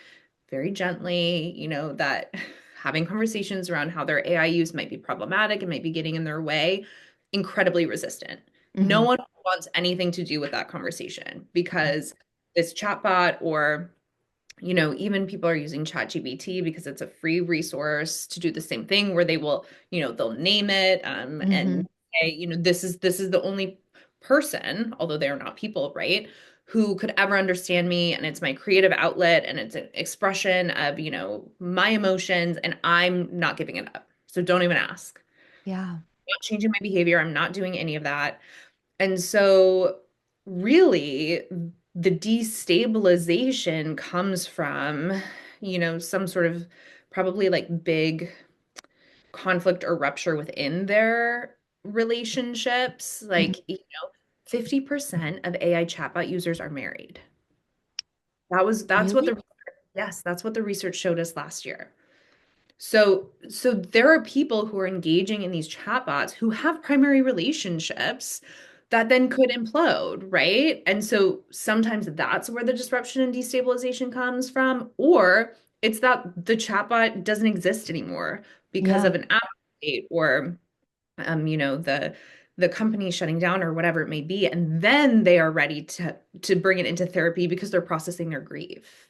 [SPEAKER 2] very gently, that having conversations around how their AI use might be problematic and might be getting in their way, incredibly resistant. No
[SPEAKER 1] Hmm.
[SPEAKER 2] one wants anything to do with that conversation because this chatbot or even people are using ChatGPT because it's a free resource to do the same thing where they will, they'll name it
[SPEAKER 1] Hmm.
[SPEAKER 2] and say, this is the only person, although they are not people, right, who could ever understand me, and it's my creative outlet and it's an expression of, my emotions, and I'm not giving it up. So don't even ask.
[SPEAKER 1] Yeah.
[SPEAKER 2] Not changing my behavior. I'm not doing any of that. And so, really, the destabilization comes from, some sort of probably like big conflict or rupture within their relationships.
[SPEAKER 1] Mhm.
[SPEAKER 2] Like, 50% of AI chatbot users are married. That's what
[SPEAKER 1] Really?
[SPEAKER 2] yes, that's what the research showed us last year. So there are people who are engaging in these chatbots who have primary relationships that then could implode, right? And so sometimes that's where the disruption and destabilization comes from, or it's that the chatbot doesn't exist anymore because
[SPEAKER 1] Yeah.
[SPEAKER 2] of an update or the company shutting down or whatever it may be, and then they are ready to bring it into therapy because they're processing their grief.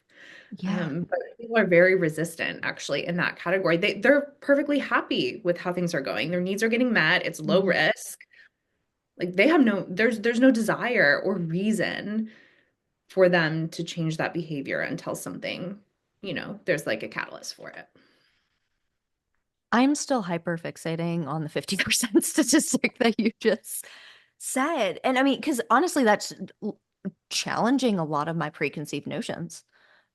[SPEAKER 1] Yeah.
[SPEAKER 2] But people are very resistant actually in that category. They're perfectly happy with how things are going. Their needs are getting met. It's low
[SPEAKER 1] Mhm.
[SPEAKER 2] risk. Like they have there's no desire or reason for them to change that behavior until something, there's like a catalyst for it.
[SPEAKER 1] I'm still hyper fixating on the 50% statistic that you just said. And I mean, because honestly, that's challenging a lot of my preconceived notions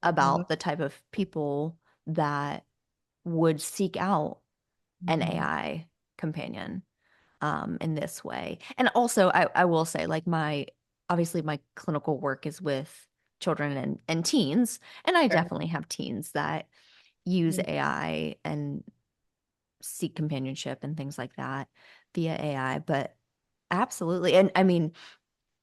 [SPEAKER 2] Mhm,
[SPEAKER 1] about the type of people that would seek out an
[SPEAKER 2] mhm.
[SPEAKER 1] AI companion in this way. And also, I will say, like, obviously, my clinical work is with children and teens, and I
[SPEAKER 2] Sure.
[SPEAKER 1] definitely have teens that use
[SPEAKER 2] Mhm.
[SPEAKER 1] AI and seek companionship and things like that via AI. But absolutely. And I mean,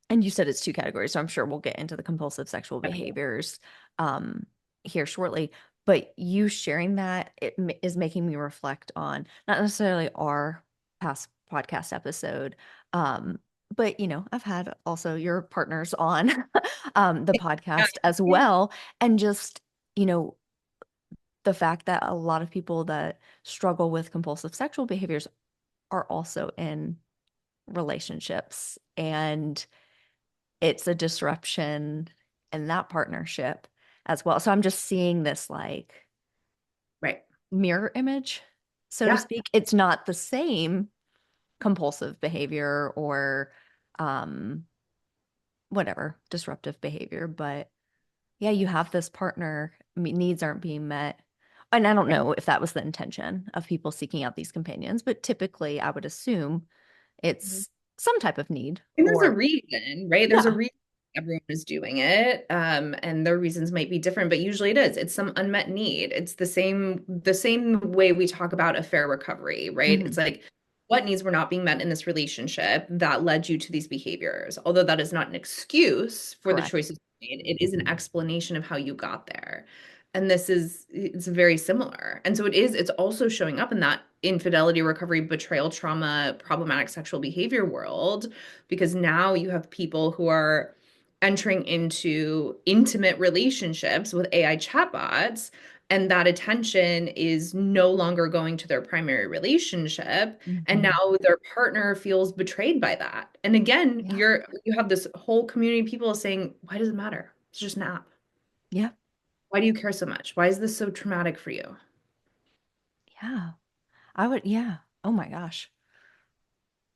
[SPEAKER 1] and you said it's two categories, so I'm sure we'll get into the compulsive sexual behaviors um, here shortly. But you sharing that is making me reflect on not necessarily our past podcast episode, um, but I've had also your partners on the
[SPEAKER 2] Yeah.
[SPEAKER 1] podcast as well, and just you know the fact that a lot of people that struggle with compulsive sexual behaviors are also in relationships, and it's a disruption in that partnership as well. So I'm just seeing this like
[SPEAKER 2] Right.
[SPEAKER 1] mirror image, so to
[SPEAKER 2] Yeah.
[SPEAKER 1] speak. It's not the same compulsive behavior or um whatever disruptive behavior, but yeah, you have this partner, needs aren't being met. And I don't
[SPEAKER 2] Right.
[SPEAKER 1] know if that was the intention of people seeking out these companions, but typically I would assume it's some type of need
[SPEAKER 2] And there's a
[SPEAKER 1] or
[SPEAKER 2] reason, right? There's a
[SPEAKER 1] yeah.
[SPEAKER 2] reason everyone is doing it. And their reasons might be different, but usually it is. It's some unmet need. It's the same way we talk about a fair recovery, right?
[SPEAKER 1] Mhm.
[SPEAKER 2] It's like what needs were not being met in this relationship that led you to these behaviors. Although that is not an excuse for the
[SPEAKER 1] Correct.
[SPEAKER 2] choices you made, it is an explanation of how you got there. And it's very similar. And so it's also showing up in that infidelity recovery, betrayal, trauma, problematic sexual behavior world because now you have people who are entering into intimate relationships with AI chatbots, and that attention is no longer going to their primary relationship, and
[SPEAKER 1] Mhm.
[SPEAKER 2] now their partner feels betrayed by that. And again,
[SPEAKER 1] Yeah.
[SPEAKER 2] you have this whole community of people saying, why does it matter? It's just an app.
[SPEAKER 1] Yeah.
[SPEAKER 2] Why do you care so much? Why is this so traumatic for you?
[SPEAKER 1] Yeah. I would, yeah. Oh my gosh.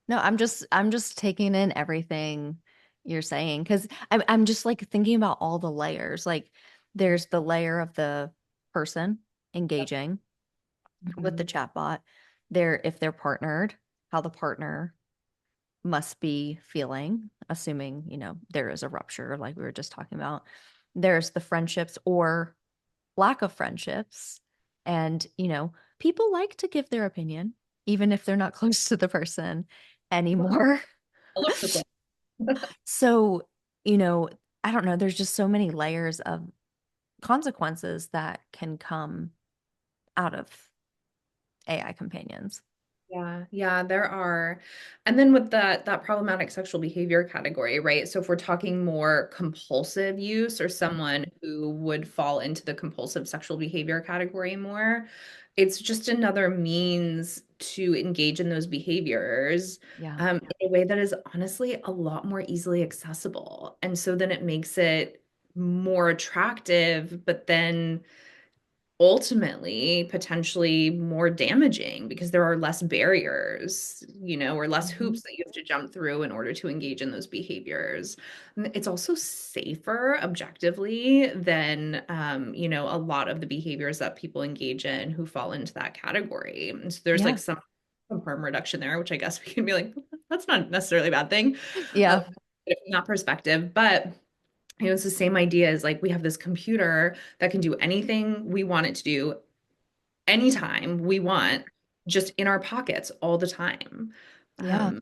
[SPEAKER 1] No, I'm just taking in everything you're saying because I'm just like thinking about all the layers. Like there's the layer of the person
[SPEAKER 2] Yep.
[SPEAKER 1] engaging with the
[SPEAKER 2] Mhm.
[SPEAKER 1] chatbot. If they're partnered, how the partner must be feeling, assuming, there is a rupture, like we were just talking about. There's the friendships or lack of friendships. And, people like to give their opinion, even if they're not close to the person anymore.
[SPEAKER 2] All over the place.
[SPEAKER 1] So, you know, I don't know, there's just so many layers of consequences that can come out of AI companions.
[SPEAKER 2] Yeah, yeah, there are. And then with that problematic sexual behavior category, right? So if we're talking more compulsive use or someone who would fall into the compulsive sexual behavior category more, it's just another means to engage in those behaviors
[SPEAKER 1] Yeah.
[SPEAKER 2] in a way that is honestly a lot more easily accessible. And so then it makes it more attractive, but then ultimately potentially more damaging because there are less barriers, or less
[SPEAKER 1] Mhm.
[SPEAKER 2] hoops that you have to jump through in order to engage in those behaviors. And it's also safer objectively than, a lot of the behaviors that people engage in who fall into that category. And so there's like
[SPEAKER 1] Yeah.
[SPEAKER 2] some harm reduction there, which I guess we can be like, that's not necessarily a bad thing, um,
[SPEAKER 1] Yeah.
[SPEAKER 2] from that perspective. But it's the same idea as like we have this computer that can do anything we want it to do anytime we want, just in our pockets all the time.
[SPEAKER 1] Yeah.
[SPEAKER 2] Um,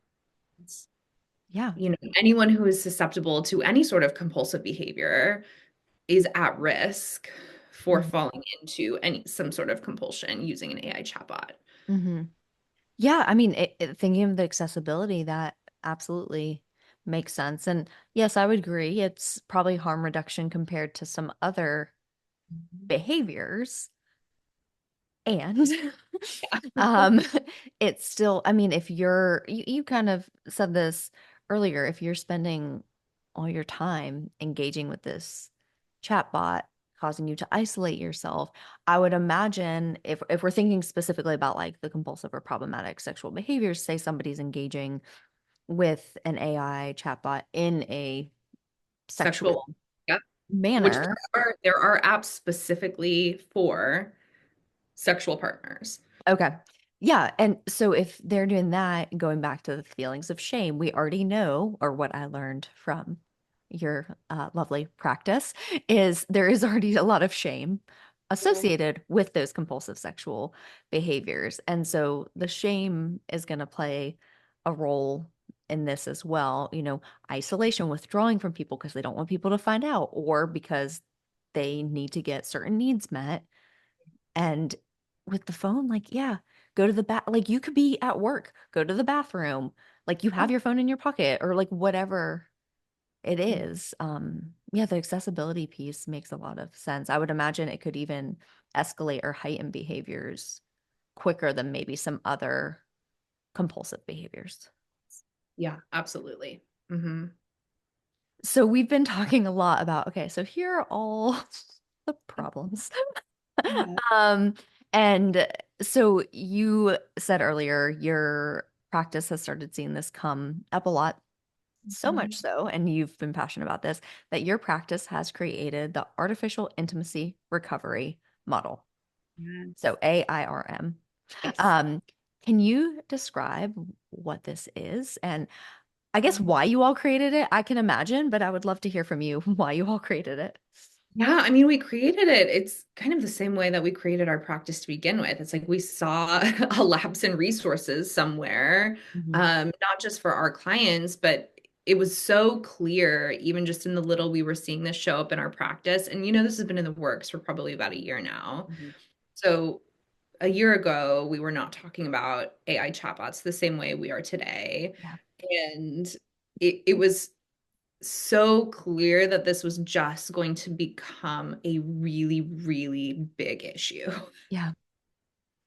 [SPEAKER 1] Yeah.
[SPEAKER 2] anyone who is susceptible to any sort of compulsive behavior is at risk for
[SPEAKER 1] Mhm.
[SPEAKER 2] falling into some sort of compulsion using an AI chatbot.
[SPEAKER 1] Mhm. Yeah, I mean, thinking of the accessibility, that absolutely makes sense. And yes, I would agree. It's probably harm reduction compared to some other behaviors. And um, it's still, I mean, if you kind of said this earlier, if you're spending all your time engaging with this chatbot, causing you to isolate yourself, I would imagine if we're thinking specifically about like the compulsive or problematic sexual behaviors, say somebody's engaging with an AI chatbot in a
[SPEAKER 2] Sexual,
[SPEAKER 1] sexual
[SPEAKER 2] yeah, which
[SPEAKER 1] manner.
[SPEAKER 2] there are apps specifically for sexual partners.
[SPEAKER 1] Okay. Yeah. And so if they're doing that, going back to the feelings of shame, we already know, or what I learned from your lovely practice, is there is already a lot of shame associated with those compulsive sexual behaviors. And so the shame is going to play a role in this as well. Isolation, withdrawing from people because they don't want people to find out, or because they need to get certain needs met. And with the phone, like, yeah, go to the like you could be at work, go to the bathroom, like you have your phone in your pocket or like whatever it is. Yeah, the accessibility piece makes a lot of sense. I would imagine it could even escalate or heighten behaviors quicker than maybe some other compulsive behaviors.
[SPEAKER 2] Yeah, absolutely. Hmm.
[SPEAKER 1] So we've been talking a lot about, okay, so here are all the problems.
[SPEAKER 2] Yeah.
[SPEAKER 1] Um, and so you said earlier your practice has started seeing this come up a lot, so much
[SPEAKER 2] Mhm.
[SPEAKER 1] so, and you've been passionate about this, that your practice has created the artificial intimacy recovery model.
[SPEAKER 2] Yes.
[SPEAKER 1] So AIRM.
[SPEAKER 2] Yes.
[SPEAKER 1] Um, can you describe what this is and I guess
[SPEAKER 2] Um,
[SPEAKER 1] why you all created it? I can imagine, but I would love to hear from you why you all created it.
[SPEAKER 2] Yeah, I mean, we created it. It's kind of the same way that we created our practice to begin with. It's like we saw a lapse in resources somewhere,
[SPEAKER 1] Mhm.
[SPEAKER 2] not just for our clients, but it was so clear, even just in the little we were seeing this show up in our practice. And, this has been in the works for probably about a year now.
[SPEAKER 1] Mhm.
[SPEAKER 2] So a year ago, we were not talking about AI chatbots the same way we are today.
[SPEAKER 1] Yeah.
[SPEAKER 2] And it was so clear that this was just going to become a really, really big issue.
[SPEAKER 1] Yeah.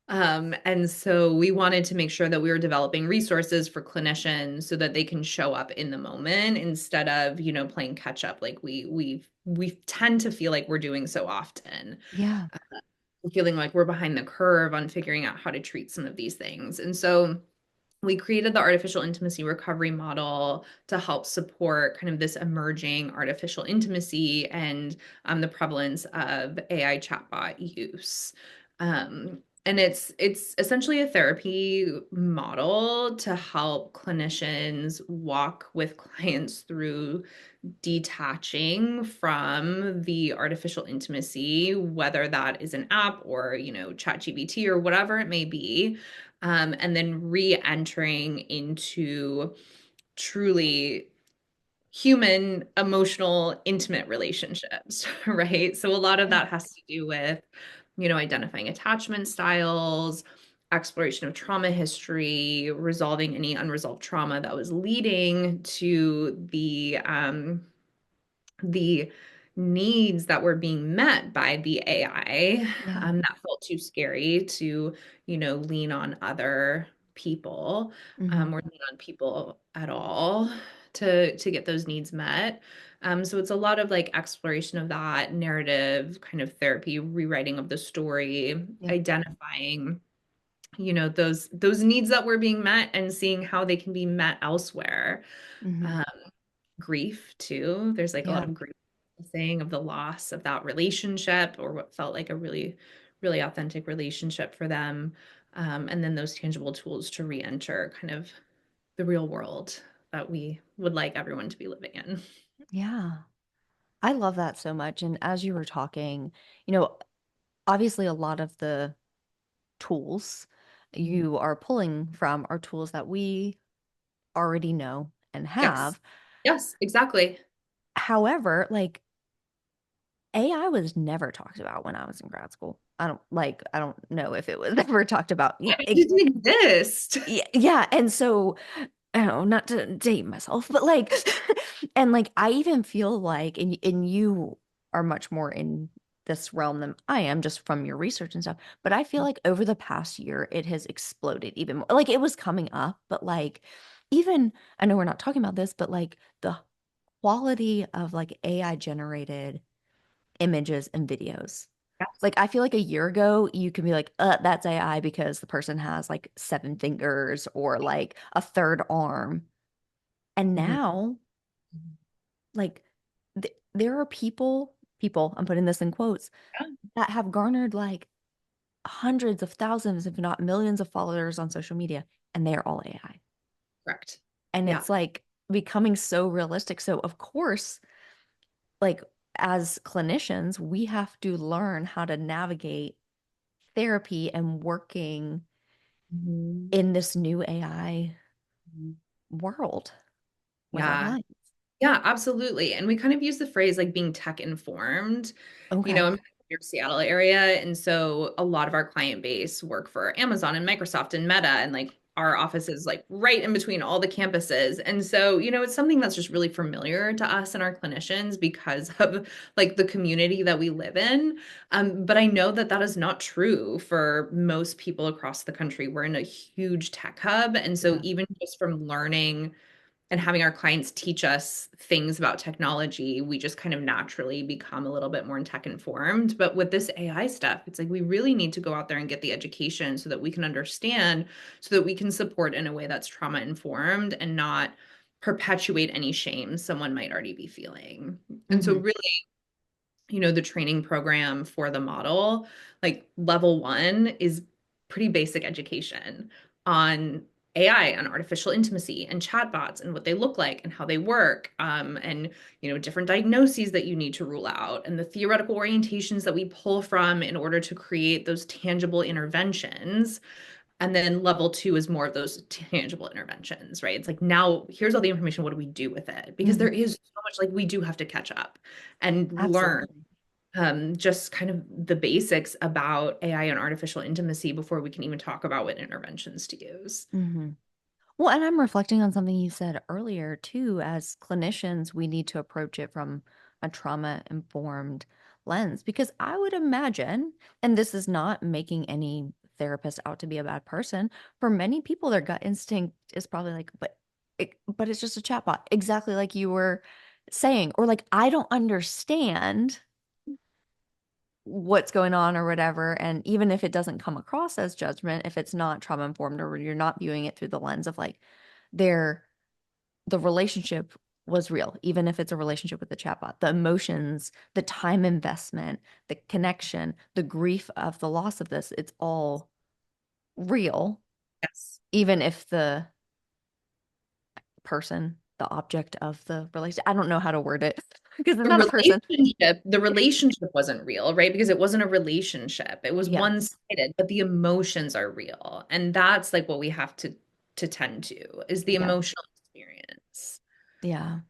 [SPEAKER 2] And so we wanted to make sure that we were developing resources for clinicians so that they can show up in the moment instead of, playing catch up like we tend to feel like we're doing so often,
[SPEAKER 1] Yeah.
[SPEAKER 2] feeling like we're behind the curve on figuring out how to treat some of these things. And so we created the artificial intimacy recovery model to help support kind of this emerging artificial intimacy and the prevalence of AI chatbot use. And it's essentially a therapy model to help clinicians walk with clients through detaching from the artificial intimacy, whether that is an app or, ChatGPT or whatever it may be, and then re-entering into truly human, emotional, intimate relationships, right? So a lot of
[SPEAKER 1] Yeah.
[SPEAKER 2] that has to do with, identifying attachment styles, exploration of trauma history, resolving any unresolved trauma that was leading to the needs that were being met by the AI,
[SPEAKER 1] Yeah.
[SPEAKER 2] that felt too scary to, lean on other people,
[SPEAKER 1] Hmm.
[SPEAKER 2] or lean on people at all to get those needs met. So it's a lot of like exploration of that narrative, kind of therapy, rewriting of the story,
[SPEAKER 1] Yeah.
[SPEAKER 2] identifying, those needs that were being met and seeing how they can be met elsewhere.
[SPEAKER 1] Hmm.
[SPEAKER 2] Um, Grief too. There's like a lot
[SPEAKER 1] Yeah.
[SPEAKER 2] of grief saying of the loss of that relationship or what felt like a really, really authentic relationship for them. And then those tangible tools to re-enter kind of the real world that we would like everyone to be living in.
[SPEAKER 1] Yeah. I love that so much. And as you were talking, you know, obviously a lot of the tools you are pulling from are tools that we already know and
[SPEAKER 2] Yes.
[SPEAKER 1] have.
[SPEAKER 2] Yes, exactly.
[SPEAKER 1] However, like AI was never talked about when I was in grad school. I don't know if it was ever talked about. Yeah,
[SPEAKER 2] It didn't exist.
[SPEAKER 1] yeah, yeah. And so I don't know, not to date myself, but like, and like, I even feel like, and you are much more in this realm than I am, just from your research and stuff. But I feel like over the past year, it has exploded even more. Like, it was coming up, but like, even I know we're not talking about this, but like the quality of like AI generated images and videos.
[SPEAKER 2] Yes.
[SPEAKER 1] Like, I feel like a year ago, you can be like, that's AI because the person has like seven fingers or like a third arm. And
[SPEAKER 2] Mhm.
[SPEAKER 1] now, like, there are people, I'm putting this in quotes,
[SPEAKER 2] Yeah,
[SPEAKER 1] that have garnered like hundreds of thousands, if not millions of followers on social media, and they are all AI.
[SPEAKER 2] correct.
[SPEAKER 1] And
[SPEAKER 2] Yeah.
[SPEAKER 1] it's like becoming so realistic. So, of course, like, as clinicians, we have to learn how to navigate therapy and working
[SPEAKER 2] Mhm.
[SPEAKER 1] in this new AI world with our
[SPEAKER 2] Yeah.
[SPEAKER 1] clients.
[SPEAKER 2] Yeah, absolutely. And we kind of use the phrase like being tech informed. I'm
[SPEAKER 1] Okay.
[SPEAKER 2] in the Seattle area. And so a lot of our client base work for Amazon and Microsoft and Meta. And like our office is like right in between all the campuses. And so, it's something that's just really familiar to us and our clinicians because of like the community that we live in. But I know that that is not true for most people across the country. We're in a huge tech hub. And so
[SPEAKER 1] Yeah.
[SPEAKER 2] even just from learning and having our clients teach us things about technology, we just kind of naturally become a little bit more tech informed. But with this AI stuff, it's like we really need to go out there and get the education so that we can understand, so that we can support in a way that's trauma informed and not perpetuate any shame someone might already be feeling. And so,
[SPEAKER 1] Hmm.
[SPEAKER 2] really, the training program for the model, like level one is pretty basic education on AI, on artificial intimacy and chatbots and what they look like and how they work, and different diagnoses that you need to rule out and the theoretical orientations that we pull from in order to create those tangible interventions. And then level two is more of those tangible interventions, right? It's like, now here's all the information. What do we do with it? Because there
[SPEAKER 1] Hmm.
[SPEAKER 2] is so much, like, we do have to catch up and learn
[SPEAKER 1] Absolutely.
[SPEAKER 2] just kind of the basics about AI and artificial intimacy before we can even talk about what interventions to use.
[SPEAKER 1] Hmm. Well, and I'm reflecting on something you said earlier too. As clinicians, we need to approach it from a trauma-informed lens because I would imagine, and this is not making any therapist out to be a bad person, for many people, their gut instinct is probably like, but it's just a chatbot, exactly like you were saying, or like, I don't understand what's going on or whatever. And even if it doesn't come across as judgment, if it's not trauma informed or you're not viewing it through the lens of like their the relationship was real, even if it's a relationship with the chatbot, the emotions, the time investment, the connection, the grief of the loss of this, it's all real,
[SPEAKER 2] Yes.
[SPEAKER 1] even if the person, the object of the relation, I don't know how to word it because they're
[SPEAKER 2] The
[SPEAKER 1] not a person.
[SPEAKER 2] relationship wasn't real, right? Because it wasn't a relationship. It was
[SPEAKER 1] Yes.
[SPEAKER 2] one-sided, but the emotions are real. And that's like what we have to tend to is the
[SPEAKER 1] Yeah.
[SPEAKER 2] emotional experience.
[SPEAKER 1] Yeah.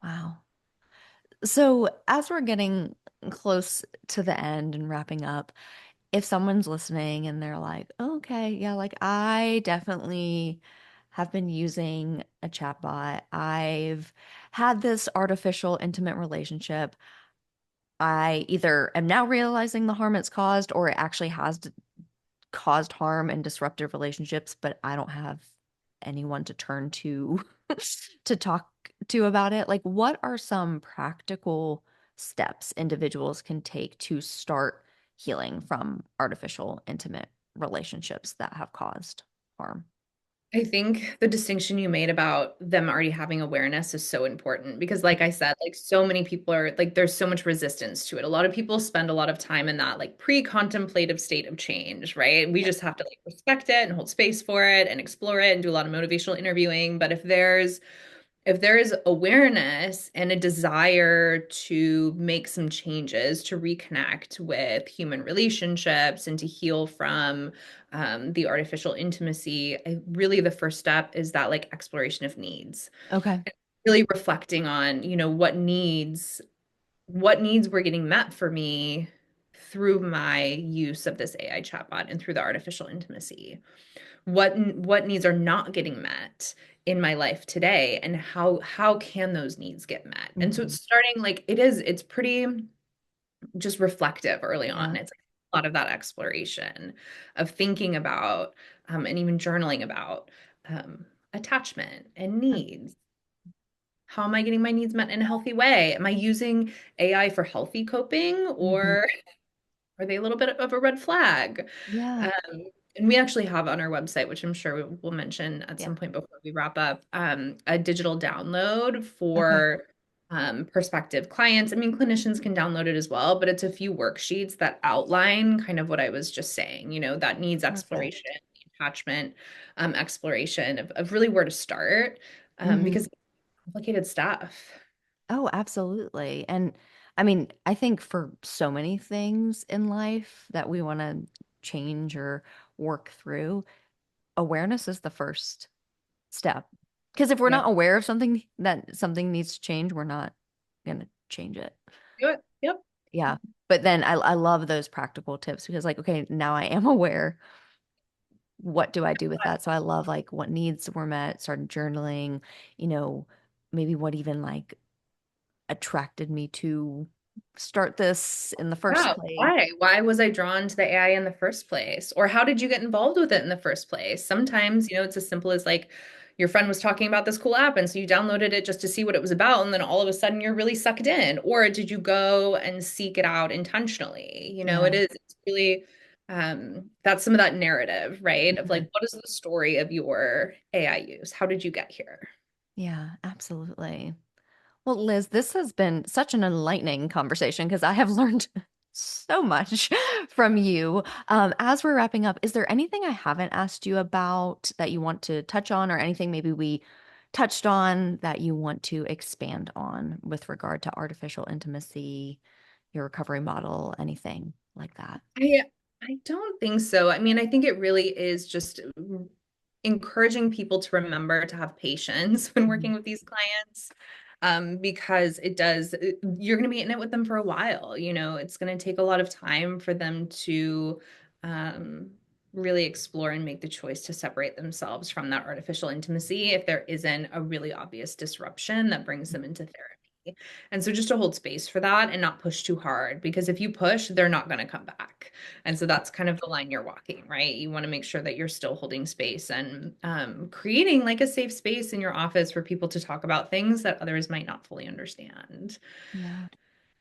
[SPEAKER 1] Wow. So, as we're getting close to the end and wrapping up, if someone's listening and they're like, "Oh, okay, yeah, like I definitely have been using a chatbot. I've had this artificial intimate relationship. I either am now realizing the harm it's caused or it actually has caused harm and disruptive relationships, but I don't have anyone to turn to." to talk to about it. Like, what are some practical steps individuals can take to start healing from artificial intimate relationships that have caused harm?
[SPEAKER 2] I think the distinction you made about them already having awareness is so important because, like I said, like so many people are like, there's so much resistance to it. A lot of people spend a lot of time in that like pre-contemplative state of change, right? We just have to like respect it and hold space for it and explore it and do a lot of motivational interviewing. But if there is awareness and a desire to make some changes, to reconnect with human relationships and to heal from the artificial intimacy, really the first step is that like exploration of needs.
[SPEAKER 1] Okay.
[SPEAKER 2] Really reflecting on, what needs were getting met for me through my use of this AI chatbot and through the artificial intimacy. What needs are not getting met in my life today, and how can those needs get met? And so it's
[SPEAKER 1] Mhm.
[SPEAKER 2] starting like it's pretty just reflective early on.
[SPEAKER 1] Yeah.
[SPEAKER 2] It's like a lot of that exploration of thinking about and even journaling about attachment and needs. How am I getting my needs met in a healthy way? Am I using AI for healthy coping,
[SPEAKER 1] Hmm.
[SPEAKER 2] or are they a little bit of a red flag?
[SPEAKER 1] Yeah.
[SPEAKER 2] Um, and we actually have on our website, which I'm sure we'll mention at
[SPEAKER 1] Yeah.
[SPEAKER 2] some point before we wrap up, a digital download
[SPEAKER 1] Okay.
[SPEAKER 2] for prospective clients. I mean, clinicians can download it as well, but it's a few worksheets that outline kind of what I was just saying, that needs
[SPEAKER 1] Perfect.
[SPEAKER 2] exploration, attachment, exploration of really where to start,
[SPEAKER 1] Hmm.
[SPEAKER 2] because it's complicated stuff.
[SPEAKER 1] Oh, absolutely. And I mean, I think for so many things in life that we want to change or work through, awareness is the first step. Because if we're not
[SPEAKER 2] Yep.
[SPEAKER 1] aware of something that something needs to change, we're not going to change it.
[SPEAKER 2] Do it. Yep.
[SPEAKER 1] Yeah. But then I love those practical tips because, like, okay, now I am aware. What do I do with that? So I love like what needs were met, started journaling, you know, maybe what even like attracted me to start this in the first
[SPEAKER 2] Yeah,
[SPEAKER 1] place.
[SPEAKER 2] why? Why was I drawn to the AI in the first place? Or how did you get involved with it in the first place? Sometimes, it's as simple as like your friend was talking about this cool app, and so you downloaded it just to see what it was about, and then all of a sudden you're really sucked in. Or did you go and seek it out intentionally?
[SPEAKER 1] Yeah.
[SPEAKER 2] It's really that's some of that narrative, right? Of like,
[SPEAKER 1] Mhm.
[SPEAKER 2] what is the story of your AI use? How did you get here?
[SPEAKER 1] Yeah, absolutely. Well, Liz, this has been such an enlightening conversation because I have learned so much from you. As we're wrapping up, is there anything I haven't asked you about that you want to touch on, or anything maybe we touched on that you want to expand on with regard to artificial intimacy, your recovery model, anything like that?
[SPEAKER 2] I I don't think so. I mean, I think it really is just encouraging people to remember to have patience when
[SPEAKER 1] Mhm.
[SPEAKER 2] working with these clients, because you're going to be in it with them for a while. It's going to take a lot of time for them to um, really explore and make the choice to separate themselves from that artificial intimacy if there isn't a really obvious disruption that brings them into therapy. And so just to hold space for that and not push too hard, because if you push, they're not going to come back. And so that's kind of the line you're walking, right? You want to make sure that you're still holding space and creating like a safe space in your office for people to talk about things that others might not fully understand.
[SPEAKER 1] Yeah,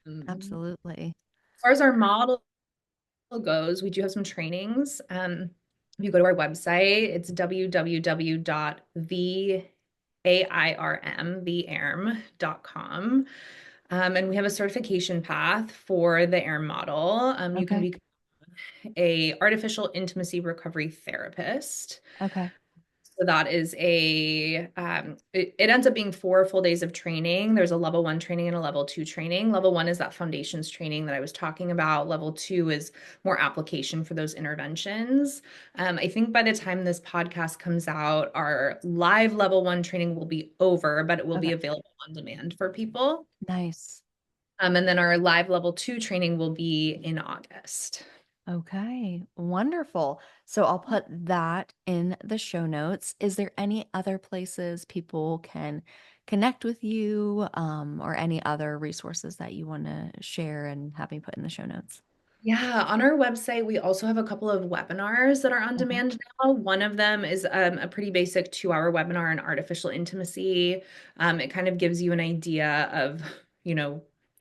[SPEAKER 2] As
[SPEAKER 1] absolutely.
[SPEAKER 2] far as our model goes, we do have some trainings. If you go to our website, it's www.thearm.com. And we have a certification path for the AIRM model. You can
[SPEAKER 1] Okay.
[SPEAKER 2] be a artificial intimacy recovery therapist.
[SPEAKER 1] Okay.
[SPEAKER 2] So that is it ends up being 4 full days of training. There's a level 1 training and a level 2 training. Level 1 is that foundations training that I was talking about. Level 2 is more application for those interventions. I think by the time this podcast comes out, our live level 1 training will be over, but it will be
[SPEAKER 1] Okay.
[SPEAKER 2] available on demand for people.
[SPEAKER 1] Nice.
[SPEAKER 2] And then our live level 2 training will be in August.
[SPEAKER 1] Okay, wonderful. So I'll put that in the show notes. Is there any other places people can connect with you, or any other resources that you want to share and have me put in the show notes?
[SPEAKER 2] Yeah, on our website, we also have a couple of webinars that are on
[SPEAKER 1] Okay.
[SPEAKER 2] demand now. One of them is a pretty basic 2-hour webinar on artificial intimacy. It kind of gives you an idea of,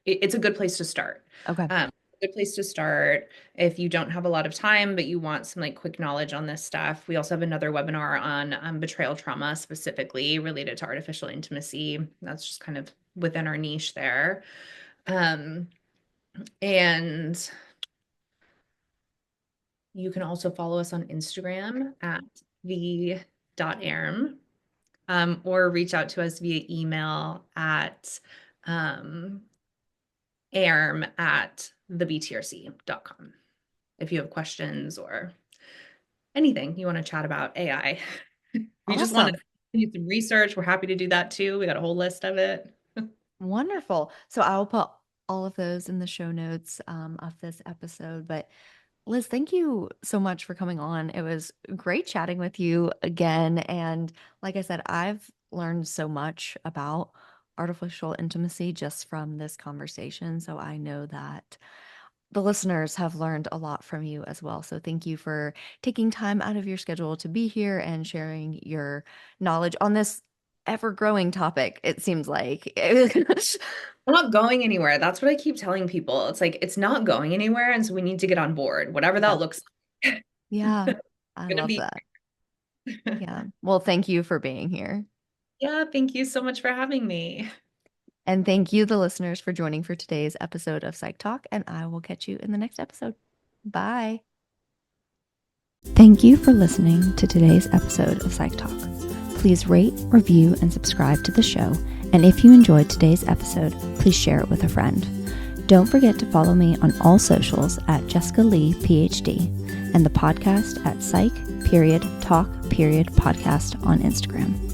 [SPEAKER 2] it's a good place to start.
[SPEAKER 1] Okay.
[SPEAKER 2] A good place to start if you don't have a lot of time, but you want some like quick knowledge on this stuff. We also have another webinar on betrayal trauma, specifically related to artificial intimacy. That's just kind of within our niche there. Um, and You can also follow us on Instagram at the.erm, or reach out to us via email at um, erm@thebtrc.com if you have questions or anything you want to chat about AI. If you just want to
[SPEAKER 1] Awesome.
[SPEAKER 2] do some research, we're happy to do that too. We got a whole list of it.
[SPEAKER 1] Wonderful. So I'll put all of those in the show notes of this episode. But Liz, thank you so much for coming on. It was great chatting with you again. And like I said, I've learned so much about artificial intimacy just from this conversation. So I know that the listeners have learned a lot from you as well. So thank you for taking time out of your schedule to be here and sharing your knowledge on this ever growing topic, it seems like.
[SPEAKER 2] We're not going anywhere. That's what I keep telling people. It's like it's not going anywhere, and so we need to get on board, whatever
[SPEAKER 1] Yeah.
[SPEAKER 2] that looks like.
[SPEAKER 1] Yeah. I
[SPEAKER 2] Gonna
[SPEAKER 1] love
[SPEAKER 2] be.
[SPEAKER 1] that. Yeah. Well, thank you for being here.
[SPEAKER 2] Yeah, thank you so much for having me.
[SPEAKER 1] And thank you, the listeners, for joining for today's episode of Psych Talk. And I will catch you in the next episode. Bye. Thank you for listening to today's episode of Psych Talk. Please rate, review, and subscribe to the show. And if you enjoyed today's episode, please share it with a friend. Don't forget to follow me on all socials at Jessica Lee, PhD, and the podcast at Psych Talk Podcast on Instagram.